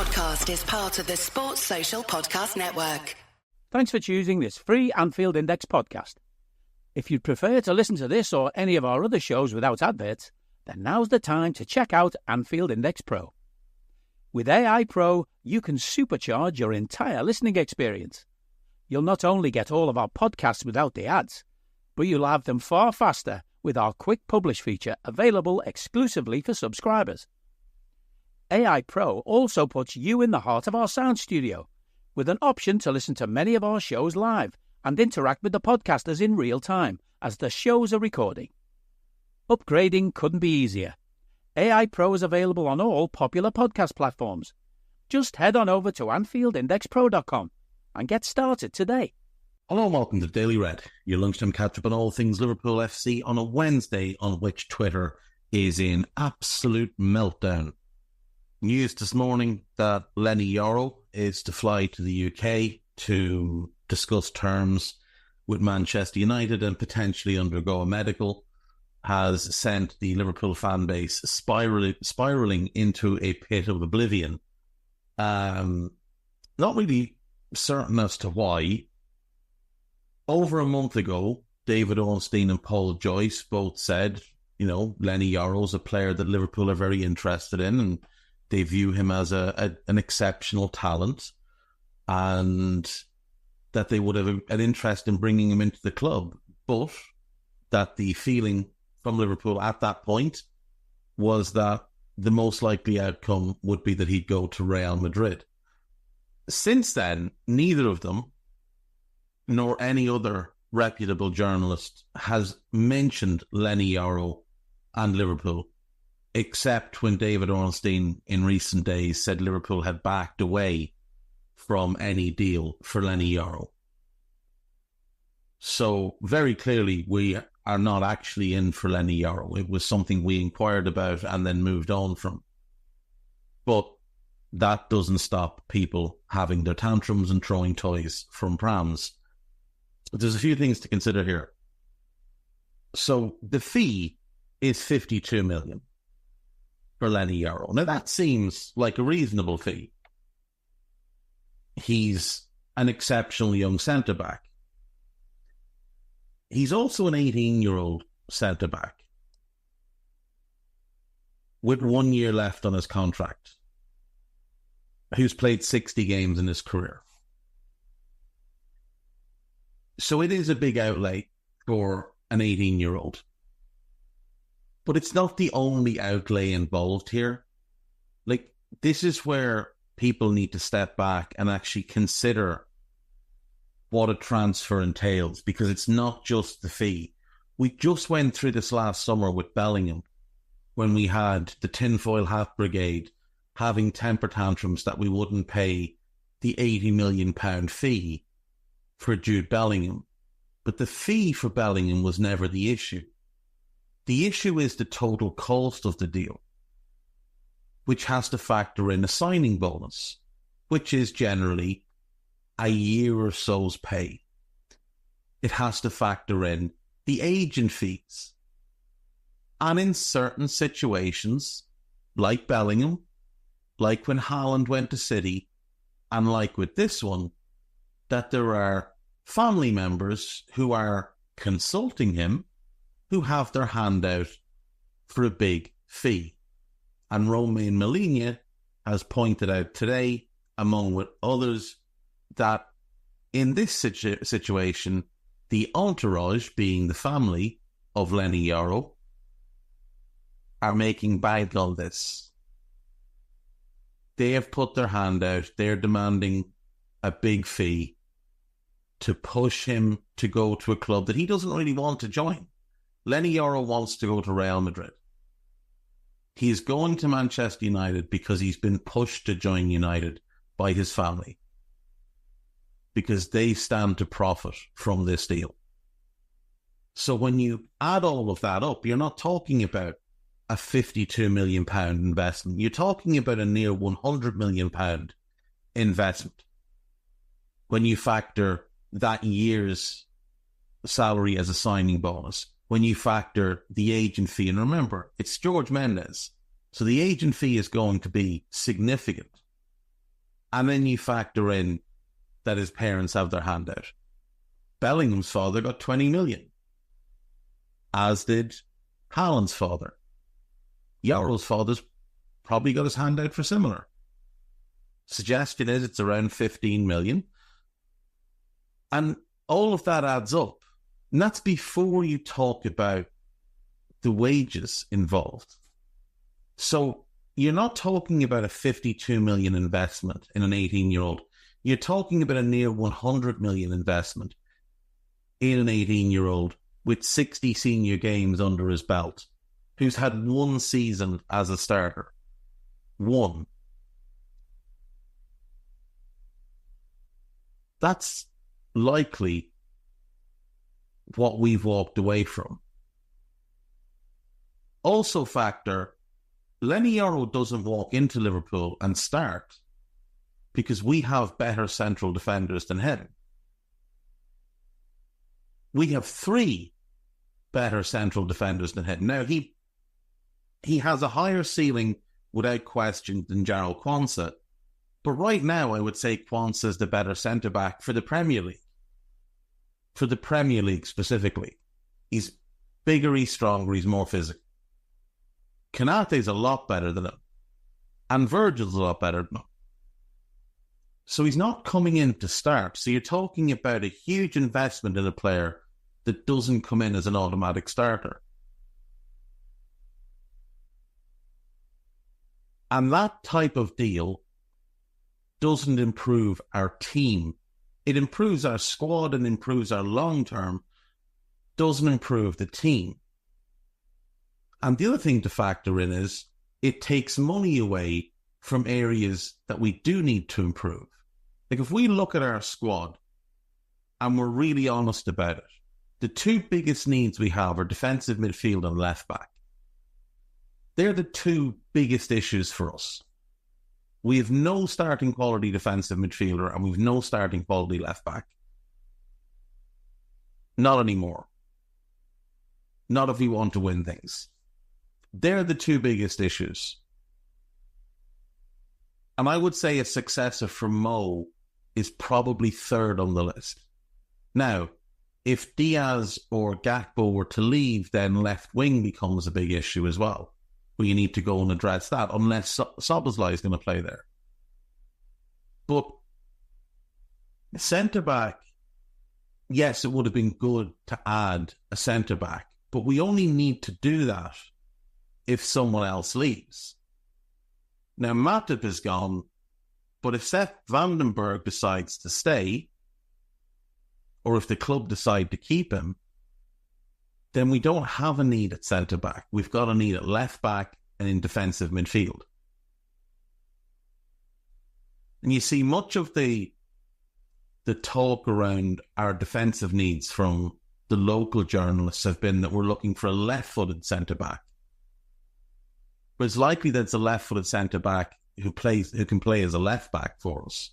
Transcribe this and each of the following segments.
podcast is part of the Sports Social Podcast Network. Thanks for choosing this free Anfield Index podcast. If you'd prefer to listen to this or any of our other shows without adverts, then now's the time to check out Anfield Index Pro. With AI Pro, you can supercharge your entire listening experience. You'll not only get all of our podcasts without the ads, but you'll have them far faster with our Quick Publish feature available exclusively for subscribers. AI Pro also puts you in the heart of our sound studio, with an option to listen to many of our shows live and interact with the podcasters in real time as the shows are recording. Upgrading couldn't be easier. AI Pro is available on all popular podcast platforms. Just head on over to AnfieldIndexPro.com and get started today. Hello and welcome to Daily Red, your lunchtime catch-up on all things Liverpool FC on a Wednesday on which Twitter is in absolute meltdown. News this morning that Leny Yoro is to fly to the UK to discuss terms with Manchester United and potentially undergo a medical, has sent the Liverpool fan base spiralling into a pit of oblivion. Not really certain as to why. Over a month ago, David Ornstein and Paul Joyce both said, Leny Yoro is a player that Liverpool are very interested in and they view him as an exceptional talent and that they would have an interest in bringing him into the club, but that the feeling from Liverpool at that point was that the most likely outcome would be that he'd go to Real Madrid. Since then, neither of them, nor any other reputable journalist, has mentioned Leny Yoro and Liverpool, except when David Ornstein in recent days said Liverpool had backed away from any deal for Leny Yoro. So very clearly we are not actually in for Leny Yoro. It was something we inquired about and then moved on from. But that doesn't stop people having their tantrums and throwing toys from prams. There's a few things to consider here. So the fee is 52 million for Leny Yoro. Now that seems like a reasonable fee. He's an exceptional young centre-back. He's also an 18-year-old centre-back with 1 year left on his contract, who's played 60 games in his career. So it is a big outlay for an 18-year-old. But it's not the only outlay involved here. This is where people need to step back and actually consider what a transfer entails, because it's not just the fee. We just went through this last summer with Bellingham when we had the tinfoil hat brigade having temper tantrums that we wouldn't pay the £80 million fee for Jude Bellingham. But the fee for Bellingham was never the issue. The issue is the total cost of the deal, which has to factor in a signing bonus, which is generally a year or so's pay. It has to factor in the agent fees. And in certain situations, like Bellingham, like when Haaland went to City, and like with this one, that there are family members who are consulting him who have their hand out for a big fee. And Romain Maligne has pointed out today, among with others, that in this situation, the entourage, being the family of Leny Yoro, are making bad on this. They have put their hand out. They're demanding a big fee to push him to go to a club that he doesn't really want to join. Leny Yoro wants to go to Real Madrid. He is going to Manchester United because he's been pushed to join United by his family, because they stand to profit from this deal. So when you add all of that up, you're not talking about a £52 million investment. You're talking about a near £100 million investment when you factor that year's salary as a signing bonus, when you factor the agent fee. And remember, it's George Mendes, so the agent fee is going to be significant. And then you factor in that his parents have their hand out. Bellingham's father got 20 million, as did Haaland's father. Yoro's father's probably got his hand out for similar. Suggestion is it's around 15 million. And all of that adds up. And that's before you talk about the wages involved. So you're not talking about a 52 million investment in an 18-year-old. You're talking about a near 100 million investment in an 18-year-old with 60 senior games under his belt, who's had one season as a starter. One. That's likely what we've walked away from. Also factor, Leny Yoro doesn't walk into Liverpool and start because we have better central defenders than him. We have 3 better central defenders than him. Now, he has a higher ceiling without question than Jarrell Quansah, but right now I would say Quansah is the better centre-back for the Premier League. For the Premier League specifically. He's bigger, he's stronger, he's more physical. Konate's a lot better than him. And Virgil's a lot better than him. So he's not coming in to start. So you're talking about a huge investment in a player that doesn't come in as an automatic starter. And that type of deal doesn't improve our team. It improves our squad and improves our long-term, doesn't improve the team. And the other thing to factor in is it takes money away from areas that we do need to improve. Like if we look at our squad and we're really honest about it, the 2 biggest needs we have are defensive midfield and left back. They're the 2 biggest issues for us. We have no starting quality defensive midfielder and we have no starting quality left back. Not anymore. Not if we want to win things. They're the 2 biggest issues. And I would say a successor for Mo is probably 3rd on the list. Now, if Diaz or Gakpo were to leave, then left wing becomes a big issue as well. Well, you need to go and address that, unless Szoboszlai is going to play there. But centre-back, yes, it would have been good to add a centre-back, but we only need to do that if someone else leaves. Now, Matip is gone, but if Seth Vandenberg decides to stay, or if the club decide to keep him, then we don't have a need at centre-back. We've got a need at left-back and in defensive midfield. And you see much of the talk around our defensive needs from the local journalists have been that we're looking for a left-footed centre-back. But it's likely that it's a left-footed centre-back who can play as a left-back for us.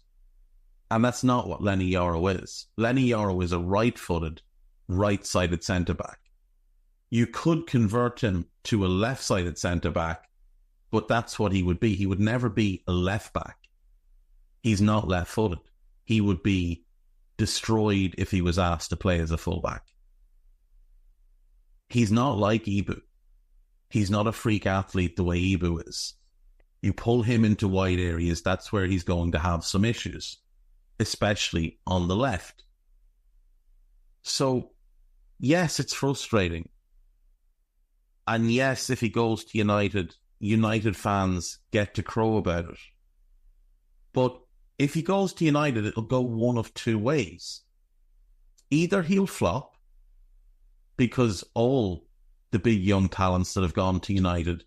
And that's not what Leny Yoro is. Leny Yoro is a right-footed, right-sided centre-back. You could convert him to a left-sided centre-back, but that's what he would be. He would never be a left-back. He's not left-footed. He would be destroyed if he was asked to play as a full-back. He's not like Ibu. He's not a freak athlete the way Ibu is. You pull him into wide areas, that's where he's going to have some issues, especially on the left. So, yes, it's frustrating. And yes, if he goes to United, United fans get to crow about it. But if he goes to United, it'll go one of 2 ways. Either he'll flop, because all the big young talents that have gone to United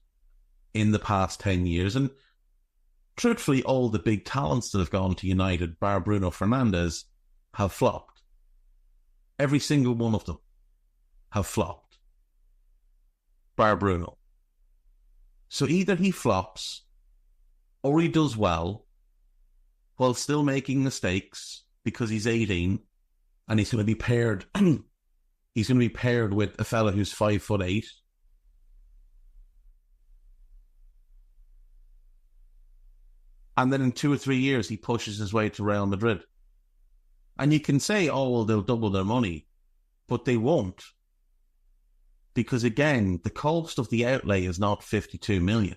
in the past 10 years, and truthfully, all the big talents that have gone to United, bar Bruno Fernandes, have flopped. Every single one of them have flopped, bar Bruno. So either he flops, or he does well, while still making mistakes, because he's 18, and he's going to be paired he's going to be paired with a fella who's 5'8". And then in 2 or 3 years, he pushes his way to Real Madrid. And you can say, oh, well, they'll double their money. But they won't. Because again, the cost of the outlay is not 52 million.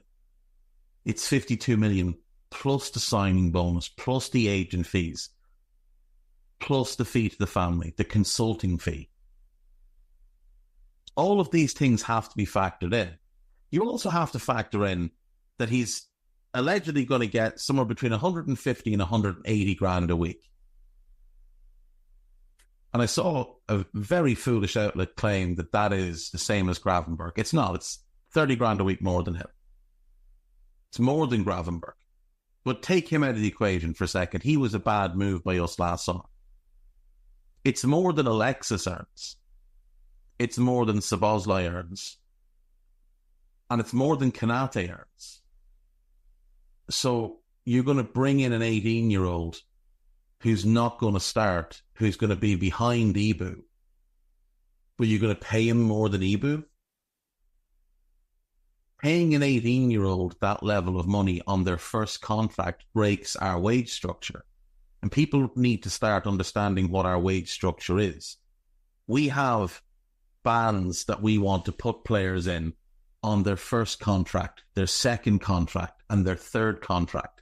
It's 52 million plus the signing bonus, plus the agent fees, plus the fee to the family, the consulting fee. All of these things have to be factored in. You also have to factor in that he's allegedly going to get somewhere between 150 and 180 grand a week. And I saw a very foolish outlet claim that that is the same as Gravenberg. It's not. It's 30 grand a week more than him. It's more than Gravenberg. But take him out of the equation for a second. He was a bad move by us last summer. It's more than Alexis earns. It's more than Szoboszlai earns. And it's more than Konate earns. So you're going to bring in an 18-year-old who's not going to start, who's going to be behind Ibu, but you're going to pay him more than Ibu? Paying an 18-year-old that level of money on their first contract breaks our wage structure. And people need to start understanding what our wage structure is. We have bands that we want to put players in on their first contract, their second contract, and their third contract.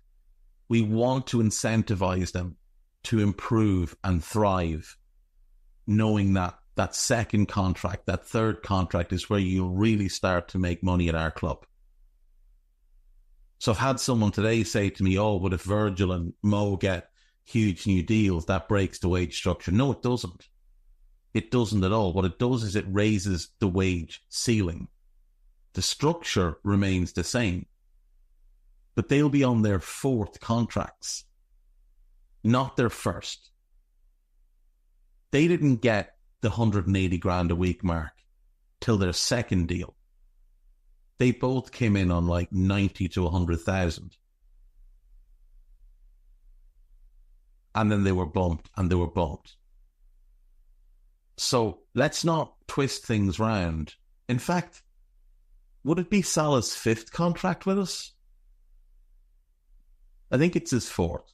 We want to incentivize them to improve and thrive, knowing that that second contract, that third contract is where you'll really start to make money at our club. So I've had someone today say to me, oh, but if Virgil and Mo get huge new deals, that breaks the wage structure. No, it doesn't. It doesn't at all. What it does is it raises the wage ceiling. The structure remains the same, but they'll be on their fourth contracts, not their first. They didn't get the 180 grand a week mark till their second deal. They both came in on like 90 to 100,000. And then they were bumped and they were bumped. So let's not twist things round. In fact, would it be Salah's fifth contract with us? I think it's his fourth.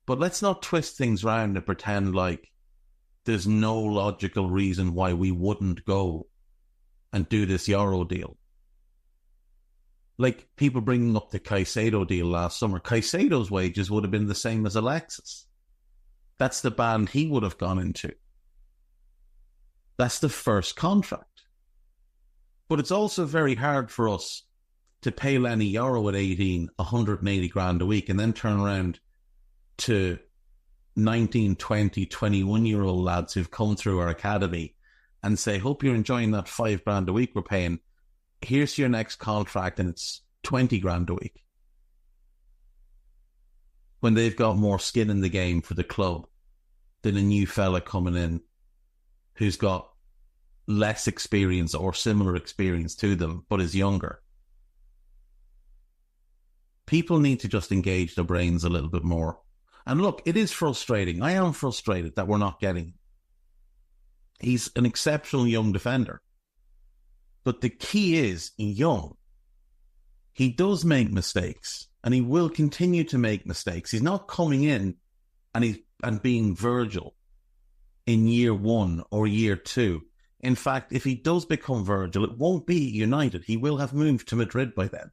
But let's not twist things round and pretend like there's no logical reason why we wouldn't go and do this Yoro deal. Like people bringing up the Caicedo deal last summer. Caicedo's wages would have been the same as Alexis. That's the band he would have gone into. That's the first contract. But it's also very hard for us to pay Leny Yoro at 18, 180 grand a week, and then turn around to 19, 20, 21-year-old lads who've come through our academy and say, hope you're enjoying that 5 grand a week we're paying. Here's your next contract and it's 20 grand a week. When they've got more skin in the game for the club than a new fella coming in who's got less experience or similar experience to them, but is younger. People need to just engage their brains a little bit more. And look, it is frustrating. I am frustrated that we're not getting him. He's an exceptional young defender. But the key is, young. He does make mistakes, and he will continue to make mistakes. He's not coming in and being Virgil in year 1 or year 2. In fact, if he does become Virgil, it won't be United. He will have moved to Madrid by then.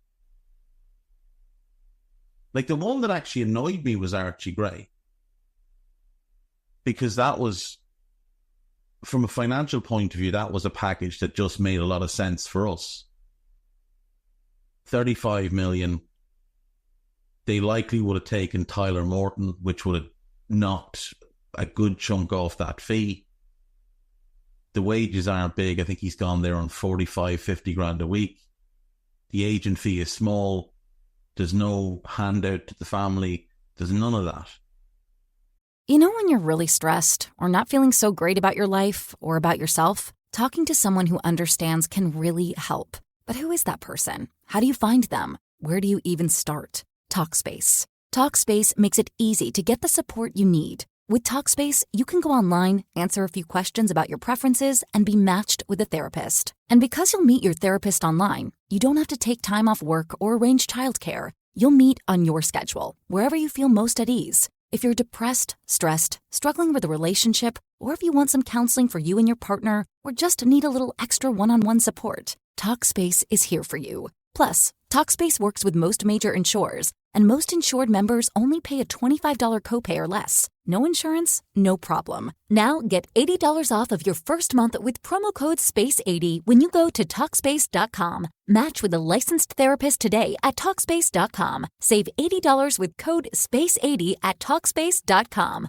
Like, the one that actually annoyed me was Archie Gray. Because that was, from a financial point of view, that was a package that just made a lot of sense for us. 35 million. They likely would have taken Tyler Morton, which would have knocked a good chunk off that fee. The wages aren't big. I think he's gone there on 45, 50 grand a week. The agent fee is small. There's no handout to the family. There's none of that. You know when you're really stressed or not feeling so great about your life or about yourself? Talking to someone who understands can really help. But who is that person? How do you find them? Where do you even start? Talkspace. Talkspace makes it easy to get the support you need. With Talkspace, you can go online, answer a few questions about your preferences, and be matched with a therapist. And because you'll meet your therapist online, you don't have to take time off work or arrange childcare. You'll meet on your schedule, wherever you feel most at ease. If you're depressed, stressed, struggling with a relationship, or if you want some counseling for you and your partner, or just need a little extra one-on-one support, TalkSpace is here for you. Plus, TalkSpace works with most major insurers, and most insured members only pay a $25 copay or less. No insurance, no problem. Now get $80 off of your first month with promo code SPACE80 when you go to TalkSpace.com. Match with a licensed therapist today at TalkSpace.com. Save $80 with code SPACE80 at TalkSpace.com.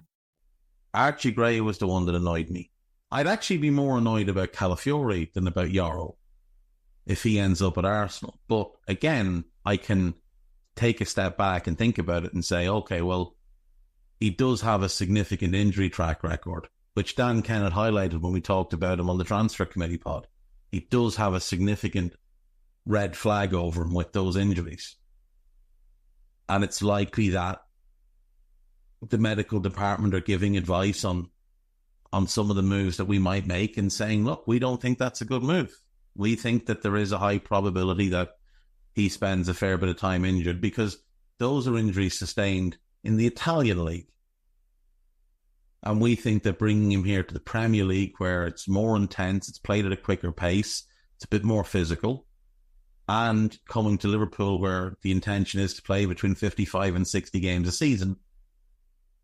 Archie Gray was the one that annoyed me. I'd actually be more annoyed about Calafiore than about Yoro if he ends up at Arsenal. But again, I can take a step back and think about it and say, okay, well, he does have a significant injury track record, which Dan Kennett highlighted when we talked about him on the transfer committee pod. He does have a significant red flag over him with those injuries. And it's likely that the medical department are giving advice on some of the moves that we might make and saying, look, we don't think that's a good move. We think that there is a high probability that he spends a fair bit of time injured, because those are injuries sustained in the Italian league. And we think that bringing him here to the Premier League, where it's more intense, it's played at a quicker pace, it's a bit more physical, and coming to Liverpool, where the intention is to play between 55 and 60 games a season,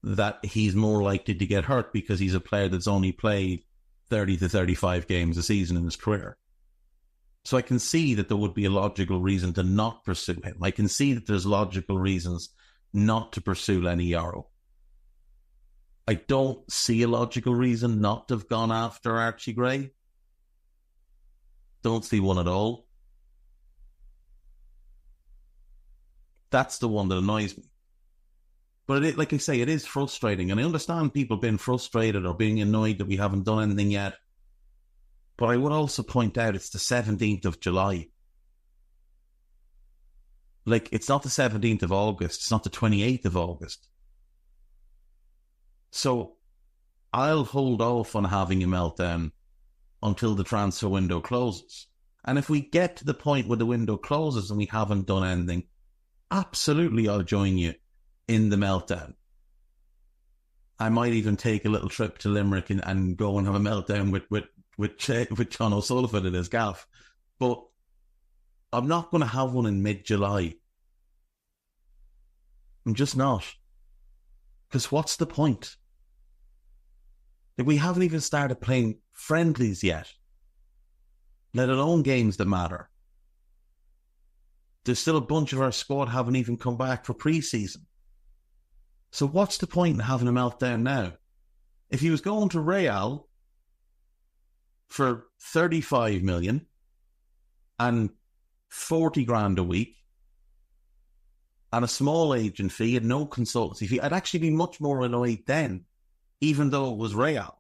that he's more likely to get hurt because he's a player that's only played 30 to 35 games a season in his career. So I can see that there would be a logical reason to not pursue him. I can see that there's logical reasons not to pursue Leny Yoro. I don't see a logical reason not to have gone after Archie Gray. Don't see one at all. That's the one that annoys me. But it, like I say, it is frustrating. And I understand people being frustrated or being annoyed that we haven't done anything yet. But I would also point out it's the 17th of July. Like, it's not the 17th of August. It's not the 28th of August. So I'll hold off on having a meltdown until the transfer window closes. And if we get to the point where the window closes and we haven't done anything, absolutely I'll join you in the meltdown. I might even take a little trip to Limerick and go and have a meltdown with John O'Sullivan in his gaff. But I'm not going to have one in mid-July. I'm just not. Because what's the point? Like, we haven't even started playing friendlies yet, let alone games that matter. There's still a bunch of our squad haven't even come back for pre-season. So what's the point in having a meltdown now? If he was going to Real for 35 million and 40 grand a week and a small agent fee and no consultancy fee, I'd actually be much more annoyed then, even though it was Real,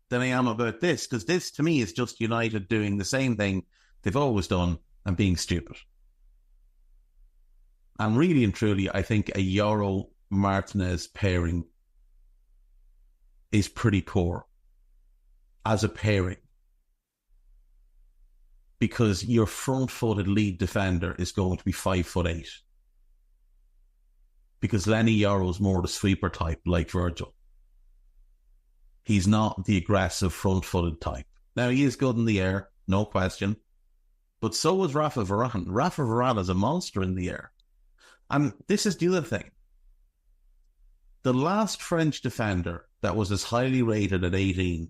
than I am about this, because this to me is just United doing the same thing they've always done and being stupid. And really and truly, I think a Yoro-Martinez pairing is pretty poor as a pairing, because your front-footed lead defender is going to be 5'8", because Leny Yoro is more the sweeper type, like Virgil. He's not the aggressive front-footed type. Now, he is good in the air, no question, but so is Rafa Varane. Rafa Varane is a monster in the air. And this is the other thing. The last French defender that was as highly rated at 18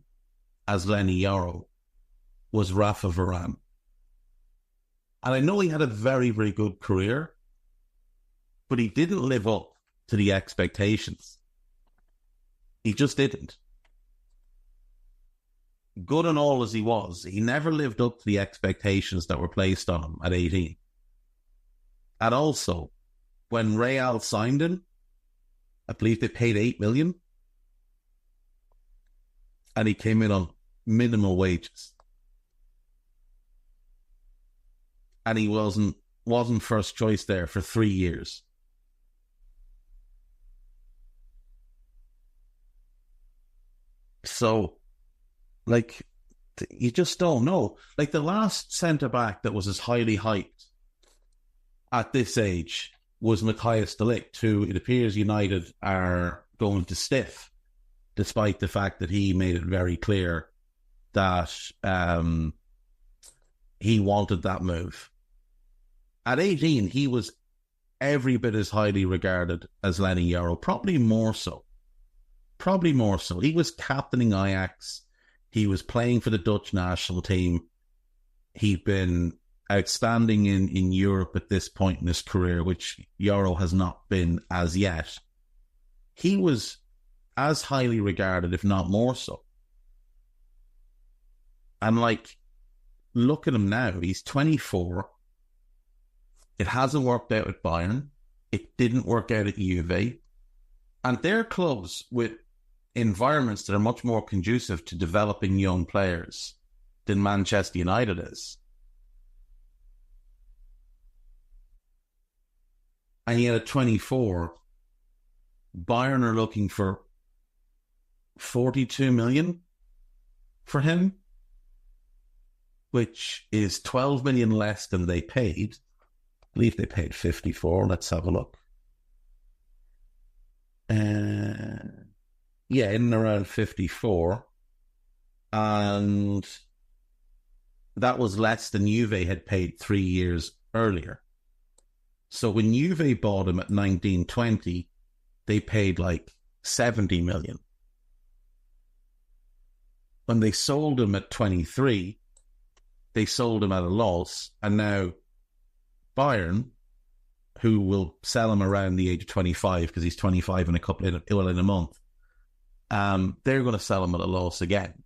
as Leny Yoro was Rafa Varane. And I know he had a very, very good career, but he didn't live up to the expectations. He just didn't. Good and all as he was, he never lived up to the expectations that were placed on him at 18. And also, when Real signed him, I believe they paid 8 million. And he came in on minimal wages. And he wasn't first choice there for 3 years. So, like, you just don't know. Like, the last centre-back that was as highly hyped at this age was Matthias de Ligt, who it appears United are going to stiff, despite the fact that he made it very clear that he wanted that move. At 18, he was every bit as highly regarded as Leny Yoro, probably more so. He was captaining Ajax. He was playing for the Dutch national team. He'd been outstanding in Europe at this point in his career, which Yoro has not been as yet. He was as highly regarded, if not more so. And look at him now. He's 24. It hasn't worked out at Bayern. It didn't work out at Juve. And they're clubs with environments that are much more conducive to developing young players than Manchester United is. And yet at 24, Bayern are looking for 42 million for him, which is 12 million less than they paid. I believe they paid 54. Let's have a look. Yeah, in and around 54. And that was less than Juve had paid 3 years earlier. So when Juve bought him at 1920, they paid 70 million. When they sold him at 23, they sold him at a loss. And now Bayern, who will sell him around the age of 25 because he's 25 in a month, they're going to sell him at a loss again.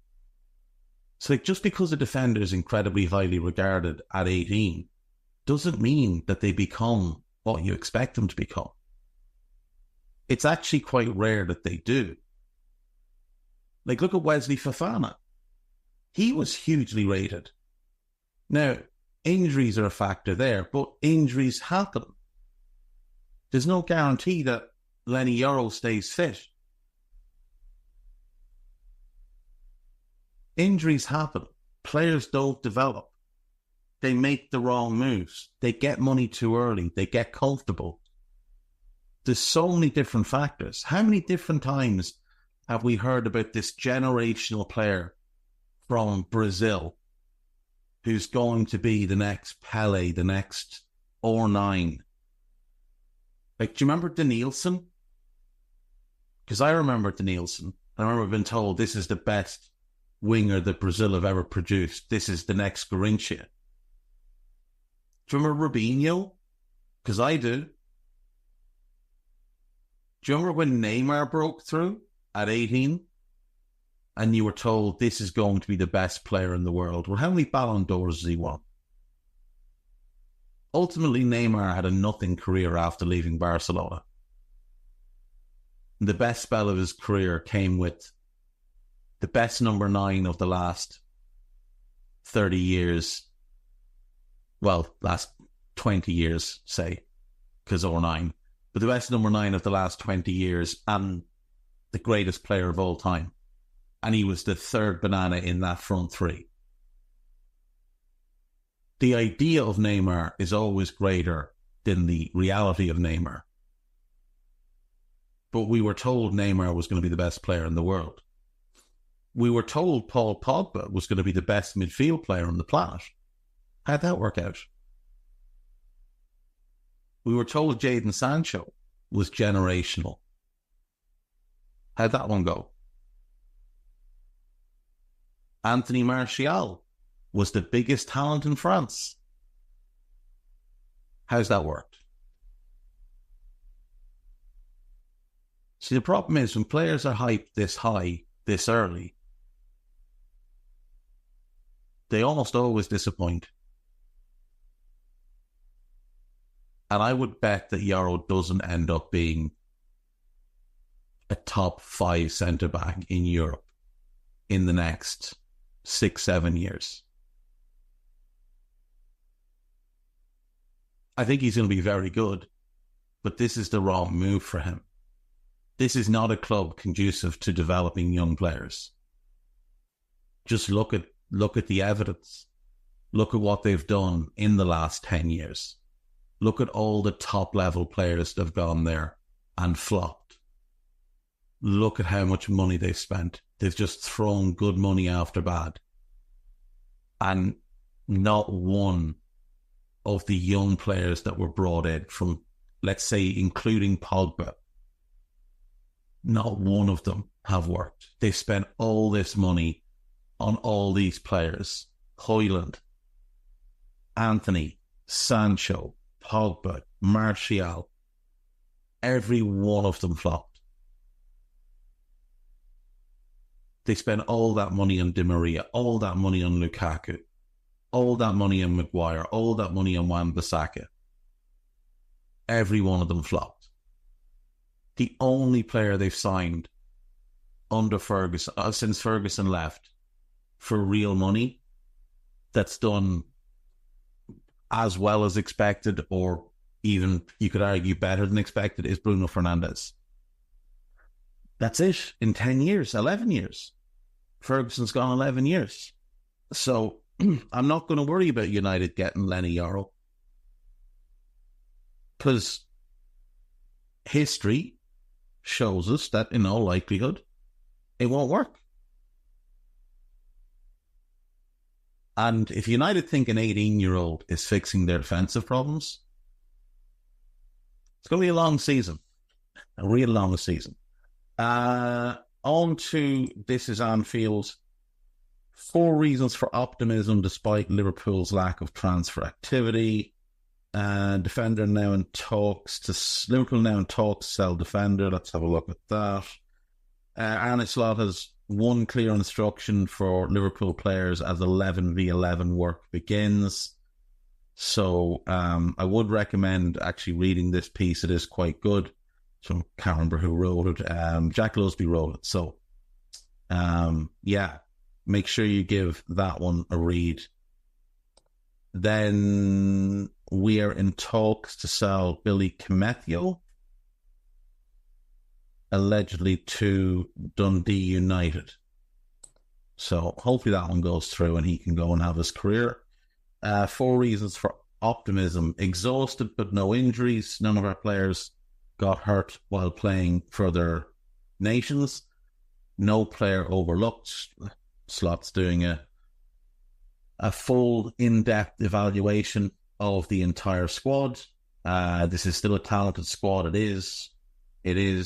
So just because a defender is incredibly highly regarded at 18 doesn't mean that they become what you expect them to become. It's actually quite rare that they do. Look at Wesley Fofana. He was hugely rated. Now, injuries are a factor there, but injuries happen. There's no guarantee that Leny Yoro stays fit. Injuries happen. Players don't develop. They make the wrong moves. They get money too early. They get comfortable. There's so many different factors. How many different times have we heard about this generational player from Brazil who's going to be the next Pele, the next R9? Do you remember Denilson? Because I remember Denilson. I remember being told this is the best winger that Brazil have ever produced. This is the next Garrincha. Do you remember Robinho? Because I do. Do you remember when Neymar broke through at 18 and you were told this is going to be the best player in the world? Well, how many Ballon d'Ors has he won? Ultimately, Neymar had a nothing career after leaving Barcelona. The best spell of his career came with the best number 9 of the last 30 years. Well, last 20 years, say, because R9. But the best number 9 of the last 20 years and the greatest player of all time. And he was the third banana in that front three. The idea of Neymar is always greater than the reality of Neymar. But we were told Neymar was going to be the best player in the world. We were told Paul Pogba was going to be the best midfield player on the planet. How'd that work out? We were told Jadon Sancho was generational. How'd that one go? Anthony Martial was the biggest talent in France. How's that worked? See, the problem is when players are hyped this high, this early, they almost always disappoint. And I would bet that Yoro doesn't end up being a top 5 centre-back in Europe in the next 6-7 years. I think he's going to be very good, but this is the wrong move for him. This is not a club conducive to developing young players. Just look at the evidence. Look at what they've done in the last 10 years. Look at all the top-level players that have gone there and flopped. Look at how much money they've spent. They've just thrown good money after bad. And not one of the young players that were brought in from, let's say, including Pogba, not one of them have worked. They spent all this money on all these players. Højlund, Anthony, Sancho, Pogba, Martial. Every one of them flopped. They spent all that money on Di Maria, all that money on Lukaku, all that money on Maguire, all that money on Wan-Bissaka. Every one of them flopped. The only player they've signed under Ferguson, since Ferguson left, for real money, that's done as well as expected, or even, you could argue, better than expected, is Bruno Fernandes. That's it. In 10 years, 11 years. Ferguson's gone 11 years. So I'm not going to worry about United getting Lenny Yoro, because history shows us that in all likelihood it won't work. And if United think an 18-year-old is fixing their defensive problems, it's going to be a long season. A real long season. On to This Is Anfield. 4 reasons for optimism despite Liverpool's lack of transfer activity. Defender now in talks Liverpool now in talks to sell defender. Let's have a look at that. Arne Slot has one clear instruction for Liverpool players as 11v11 work begins. So I would recommend actually reading this piece. It is quite good. So I can't remember who wrote it. Jack Lusby wrote it. So yeah, make sure you give that one a read. Then we are in talks to sell Billy Kemethio, allegedly to Dundee United. So hopefully that one goes through and he can go and have his career. 4 reasons for optimism. Exhausted but no injuries. None of our players got hurt while playing for their nations. No player overlooked. Slot's doing a full in-depth evaluation of the entire squad. This is still a talented squad. It's a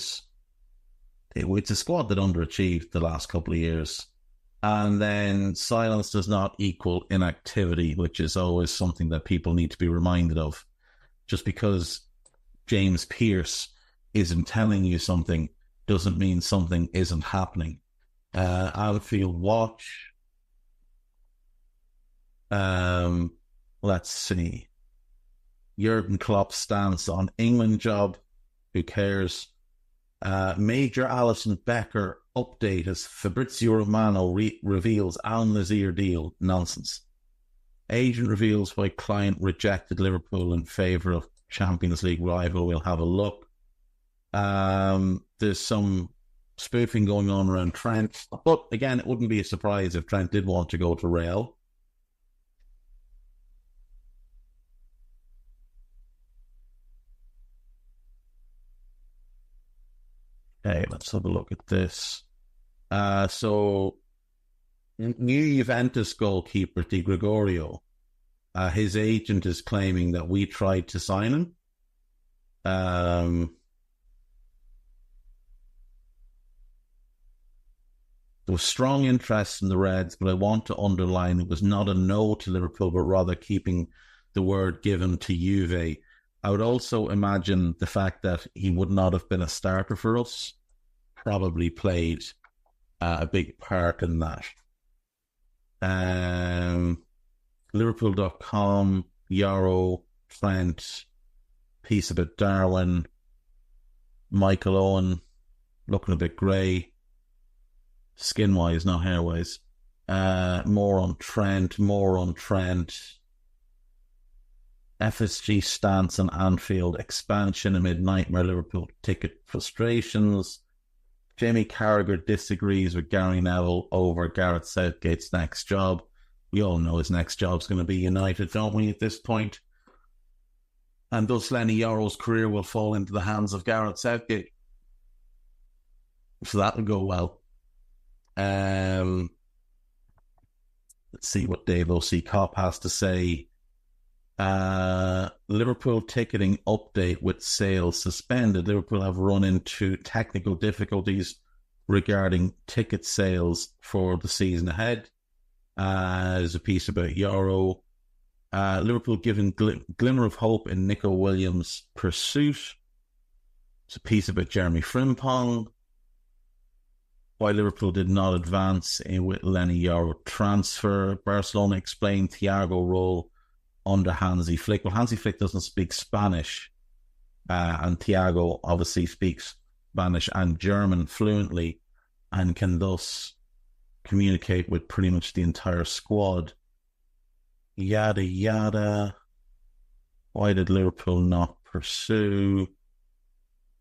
squad that underachieved the last couple of years. And then silence does not equal inactivity, which is always something that people need to be reminded of. Just because James Pearce isn't telling you something doesn't mean something isn't happening. Anfield Watch. Let's see. Jurgen Klopp's stance on England job. Who cares? Major Alisson Becker update as Fabrizio Romano reveals Al Nassr deal. Nonsense. Agent reveals why client rejected Liverpool in favour of Champions League rival. We'll have a look. There's some spoofing going on around Trent. But again, it wouldn't be a surprise if Trent did want to go to Real. Okay, let's have a look at this. So, new Juventus goalkeeper Di Gregorio, his agent is claiming that we tried to sign him. There was strong interest in the Reds, but I want to underline it was not a no to Liverpool, but rather keeping the word given to Juve. I would also imagine the fact that he would not have been a starter for us probably played a big part in that. Liverpool.com, Yoro, Trent, piece about Darwin, Michael Owen, looking a bit grey, skin-wise, not hair-wise. More on Trent. FSG stance on Anfield expansion amid nightmare Liverpool ticket frustrations. Jamie Carragher disagrees with Gary Neville over Gareth Southgate's next job. We all know his next job's going to be United, don't we, at this point? and thus Leny Yoro's career will fall into the hands of Gareth Southgate. So that will go well. Let's see what Dave O.C. Kopp has to say. Liverpool ticketing update with sales suspended. Liverpool have run into technical difficulties regarding ticket sales for the season ahead. There's a piece about Yoro. Liverpool given glimmer of hope in Nico Williams' pursuit. It's a piece about Jeremy Frimpong. Why Liverpool did not advance with Leny Yoro transfer. Barcelona explained Thiago role under Hansi Flick. Well, Hansi Flick doesn't speak Spanish, and Thiago obviously speaks Spanish and German fluently and can thus communicate with pretty much the entire squad. Yada, yada. Why did Liverpool not pursue?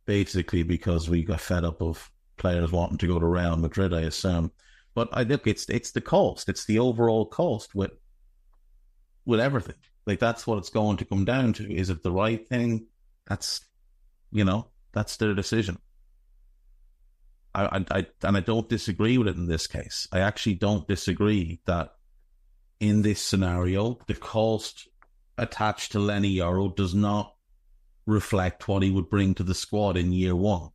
Basically because we got fed up of players wanting to go to Real Madrid, I assume. But I think it's the cost. It's the overall cost with everything. Like, that's what it's going to come down to. Is it the right thing? That's their decision. I don't disagree with it in this case. I actually don't disagree that in this scenario, the cost attached to Leny Yoro does not reflect what he would bring to the squad in year one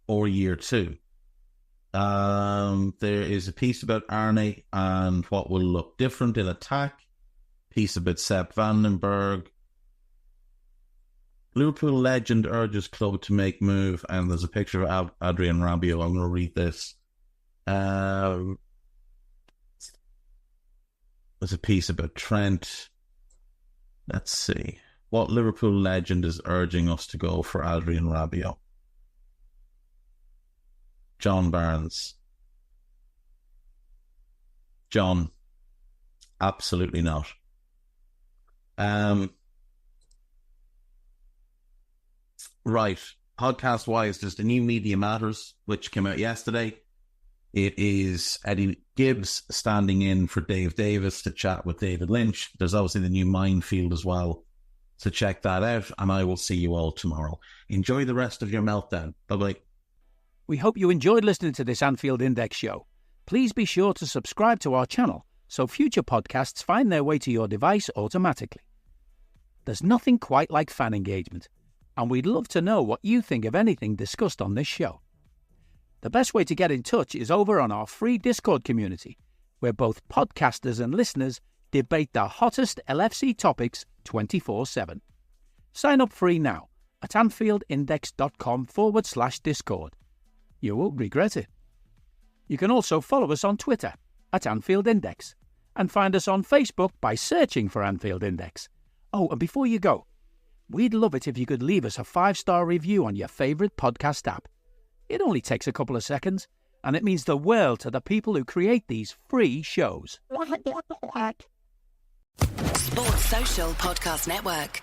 or year two. There is a piece about Arne and what will look different in attack. Piece about Sepp Vandenberg. Liverpool legend urges club to make move, and there's a picture of Adrien Rabiot. I'm going to read this. There's a piece about Trent. Let's see. What Liverpool legend is urging us to go for Adrien Rabiot? John Barnes. John, absolutely not. Right. Podcast-wise, there's the new Media Matters, which came out yesterday. It is Eddie Gibbs standing in for Dave Davis to chat with David Lynch. There's obviously the new Minefield as well. So check that out, and I will see you all tomorrow. Enjoy the rest of your meltdown. Bye-bye. We hope you enjoyed listening to this Anfield Index show. Please be sure to subscribe to our channel so future podcasts find their way to your device automatically. There's nothing quite like fan engagement, and we'd love to know what you think of anything discussed on this show. The best way to get in touch is over on our free Discord community, where both podcasters and listeners debate the hottest LFC topics 24/7. Sign up free now at AnfieldIndex.com/Discord. You won't regret it. You can also follow us on Twitter at Anfield Index and find us on Facebook by searching for Anfield Index. Oh, and before you go, we'd love it if you could leave us a 5-star review on your favourite podcast app. It only takes a couple of seconds, and it means the world to the people who create these free shows. Sports Social Podcast Network.